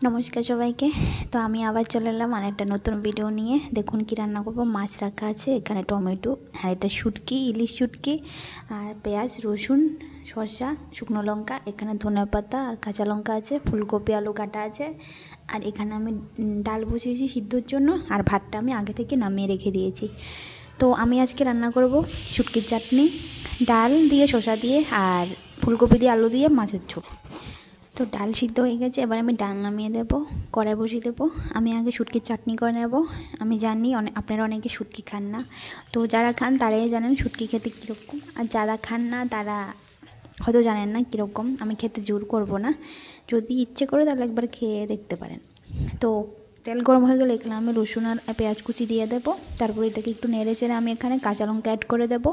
নমস্কার সবাইকে। তো আমি আবার চলে এলাম আরেকটা নতুন ভিডিও নিয়ে। দেখুন কি রান্না করব। মাছ রাখা আছে, এখানে টমেটো আর এটা শুটকি, ইলিশ শুটকি, আর পেঁয়াজ, রসুন, শসা, শুকনো লঙ্কা, এখানে ধনেপাতা আর কাঁচা লঙ্কা আছে, ফুলকপি আলু কাটা আছে, আর এখানে আমি ডাল বসিয়েছি সিদ্ধর জন্য, আর ভাতটা আমি আগে থেকে নামিয়ে রেখে দিয়েছি। তো আমি আজকে রান্না করব শুটকির চাটনি, ডাল দিয়ে, শসা দিয়ে, আর ফুলকপি দিয়ে, আলু দিয়ে মাছের ঝোল। তো ডাল সিদ্ধ হয়ে গেছে, এবার আমি ডাল নামিয়ে দেবো, কড়াই বসিয়ে দেবো। আমি আগে শুটকির চাটনি করে নেব। আমি জানি আপনারা অনেকে শুটকি খান না, তো যারা খান তারাই জানেন শুটকি খেতে কীরকম, আর যারা খান না তারা হয়তো জানেন না কীরকম। আমি খেতে জোর করব না, যদি ইচ্ছে করে তাহলে একবার খেয়ে দেখতে পারেন। তো তেল গরম হয়ে গেলে এখানে আমি রসুন আর পেঁয়াজ কুচি দিয়ে দেবো। তারপর এটাকে একটু নেড়ে চেড়ে আমি এখানে কাঁচা লঙ্কা অ্যাড করে দেবো।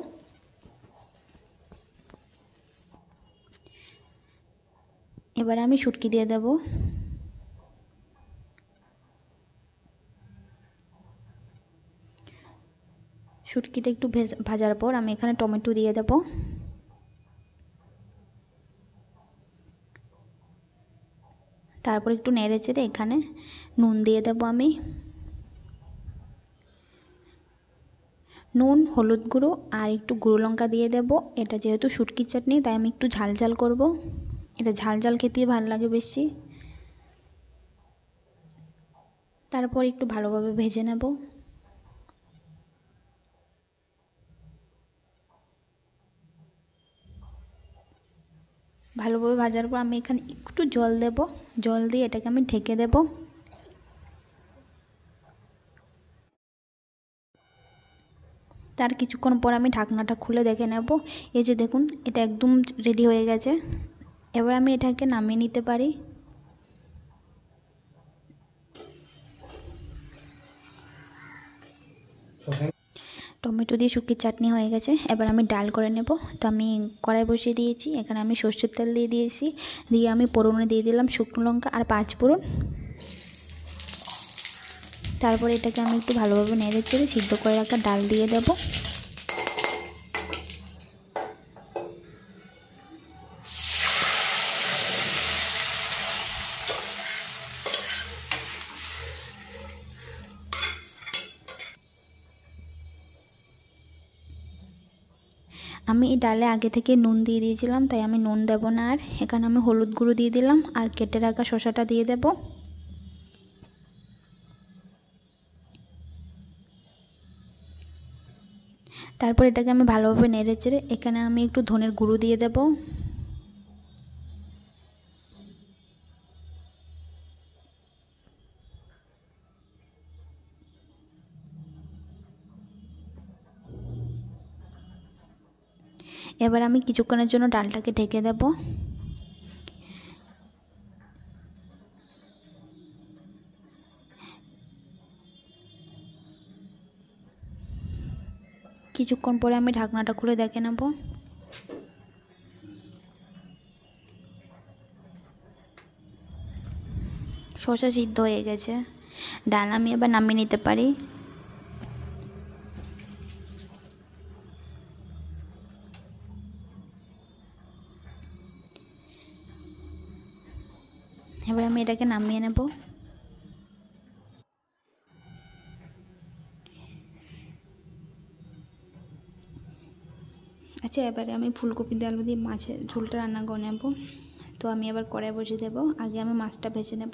এবারে আমি শুটকি দিয়ে দেবো। শুটকিটা একটু ভাজার পর আমি এখানে টমেটো দিয়ে দেব। তারপর একটু নেড়ে চেড়ে এখানে নুন দিয়ে দেব আমি। নুন, হলুদ গুঁড়ো আর একটু গুঁড়ো লঙ্কা দিয়ে দেব। এটা যেহেতু শুটকির চাটনি তাই আমি একটু ঝাল ঝাল করব। এটা ঝাল ঝাল খেতেই ভালো লাগে বেশি। তারপর একটু ভালোভাবে ভেজে নেব। ভালোভাবে ভাজার পর আমি এখানে একটু জল দেব। জল দিয়ে এটাকে আমি ঢেকে দেব। তার কিছুক্ষণ পর আমি ঢাকনাটা খুলে দেখে নেব। এই যে দেখুন, এটা একদম রেডি হয়ে গেছে। এবার আমি এটাকে নামিয়ে নিতে পারি। টমেটো দিয়ে শুটকির চাটনি হয়ে গেছে। এবার আমি ডাল করে নেব। তো আমি কড়াই বসিয়ে দিয়েছি, এখানে আমি সর্ষের তেল দিয়ে দিয়েছি। দিয়ে আমি ফোড়নে দিয়ে দিলাম শুকনো লঙ্কা আর 5 ফোড়ন। তারপরে এটাকে আমি একটু ভালোভাবে নেড়ে চেড়ে সিদ্ধ করে রাখা ডাল দিয়ে দেব। আমি এই ডালে আগে থেকে নুন দিয়ে দিয়েছিলাম, তাই আমি নুন দেব না আর। এখানে আমি হলুদ গুঁড়ো দিয়ে দিলাম আর কেটে রাখা শসাটা দিয়ে দেব। তারপর এটাকে আমি ভালোভাবে নেড়ে চেড়ে এখানে আমি একটু ধনের গুঁড়ো দিয়ে দেব। এবার আমি কিছুক্ষণের জন্য ডালটাকে ঢেকে দেব। কিছুক্ষণ পরে আমি ঢাকনাটা খুলে দেখে নেব। শসা সিদ্ধ হয়ে গেছে। ডাল আমি এবার নামিয়ে নিতে পারি। এবার আমি এটাকে নামিয়ে নেব। আচ্ছা, এবারে আমি ফুলকপি দিয়ে আলু দিয়ে মাছের ঝোলটা রান্না করে নেব। তো আমি এবার কড়াই বসিয়ে দেবো। আগে আমি মাছটা ভেজে নেব।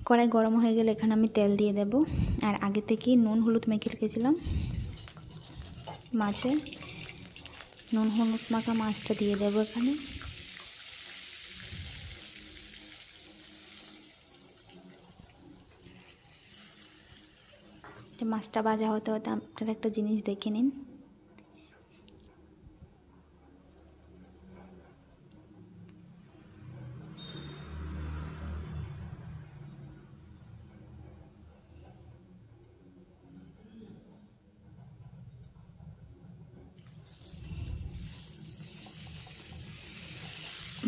কড়াই গরম হয়ে গেলে এখানে আমি তেল দিয়ে দেব। আর আগে থেকেই নুন হলুদ মেখে রেখেছিলাম মাছে। নুন হলুদ মাখা মাছটা দিয়ে দেবো এখানে। মাছটা ভাজা হতে হতে আপনারা একটা জিনিস দেখে নিন।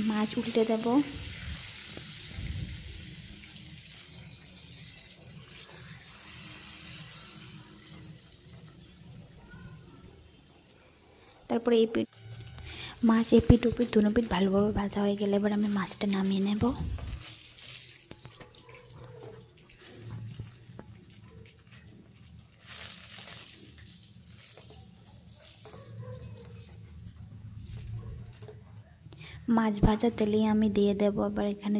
মাছ উল্টে দেব। তারপরে এই পিঠ মাছ এপিট ওপিট দুনো পিঠ ভালোভাবে ভাজা হয়ে গেলে এবার আমি মাছটা নামিয়ে নেব। মাছ ভাজা তেলে আমি দিয়ে দেব আবার এখানে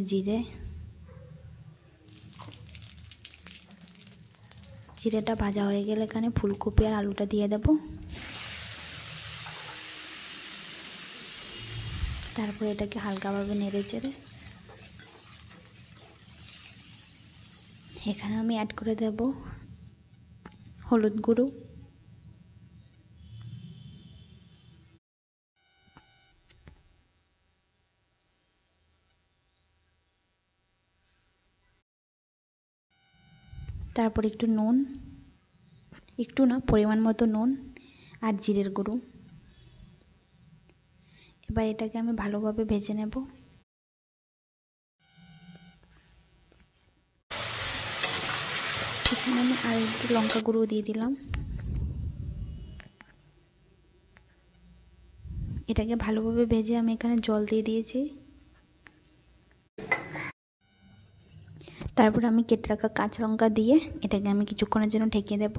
জিরেটা ভাজা হয়ে গেলে এখানে ফুলকপি আর আলুটা দিয়ে দেব। তারপর এটাকে হালকাভাবে নেড়ে চেড়ে এখানে আমি অ্যাড করে দেব হলুদ গুঁড়ো, তারপর একটু নুন, একটু না পরিমাণ মতো নুন আর জিরের গুঁড়ো। এবার এটাকে আমি ভালোভাবে ভেজে নেব। এখানে আমি আর একটু লঙ্কা গুঁড়ো দিয়ে দিলাম। এটাকে ভালোভাবে ভেজে আমি এখানে জল দিয়ে দিয়েছি। তারপর আমি কেটে রাখা কাঁচা লঙ্কা দিয়ে এটাকে আমি কিছুক্ষণের জন্য ঢেকে দেব।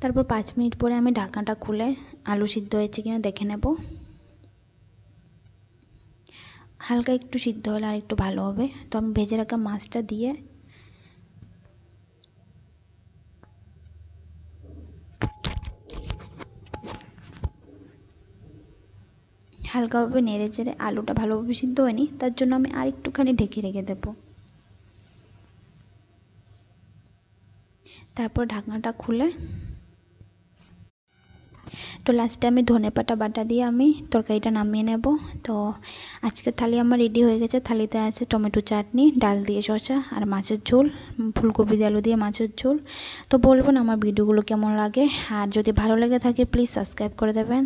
তারপর 5 মিনিট পরে আমি ঢাকনাটা খুলে আলু সিদ্ধ হয়েছে কিনা দেখে নেব। হালকা একটু সিদ্ধ হলে আর একটু ভালো হবে। তো আমি ভেজে রাখা মাছটা দিয়ে হালকাভাবে নেড়ে চেড়ে, আলুটা ভালোভাবে সিদ্ধ হয়নি তার জন্য আমি আর একটুখানি ঢেকে রেখে দেব। তারপর ঢাকনাটা খুলে তো লাস্টে আমি ধনেপাতা বাটা দিয়ে আমি তরকারিটা নামিয়ে নেব। তো আজকের থালি আমার রেডি হয়ে গেছে। থালিতে আছে টমেটো চাটনি, ডাল দিয়ে শসা আর মাছের ঝোল, ফুলকপি দিয়ে আলু দিয়ে মাছের ঝোল। তো বলবেন আমার ভিডিওগুলো কেমন লাগে, আর যদি ভালো লেগে থাকে প্লিজ সাবস্ক্রাইব করে দেবেন।